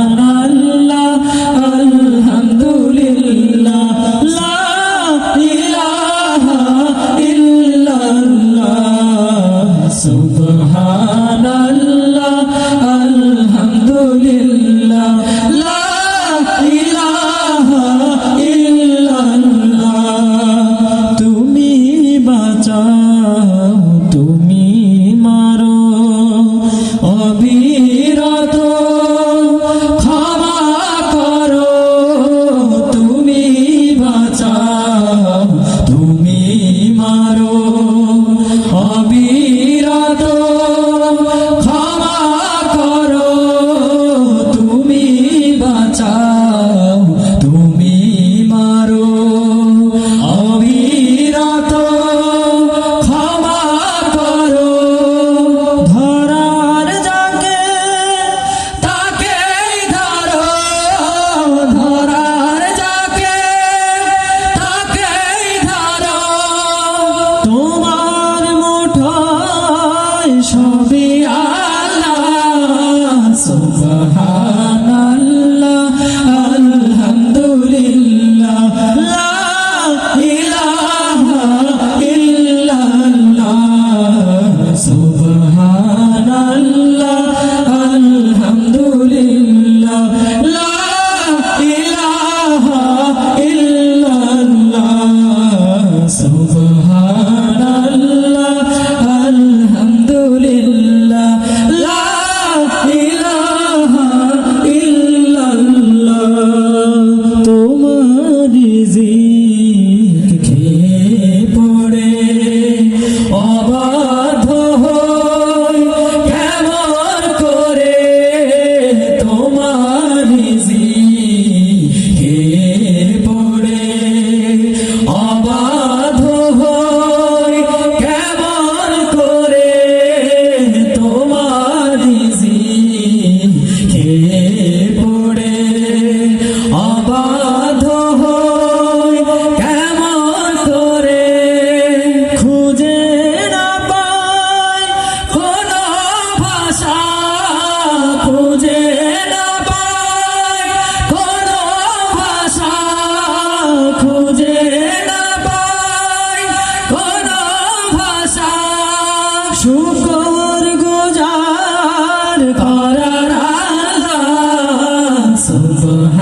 সুবহানাল্লাহ আলহামদুলিল্লাহ লা ইলাহা ইল্লাল্লাহ সুবহানাল্লাহ আলহামদুলিল্লাহ লা ইলাহা ইল্লাল্লাহ তুমি বাঁচাও তুমি মারো অবিরত ক্ষমা করো তুমি বাঁচাও তুমি মারো অবিরত ক্ষমা করো তুমি বাঁচাও তুমি মারো অবিরত ক্ষমা করো ধরার যাকে তাকেই ধরো ধরার যাকে তাকেই ধরো তোমার মুঠোয় সবই আল্লাহ সুবহান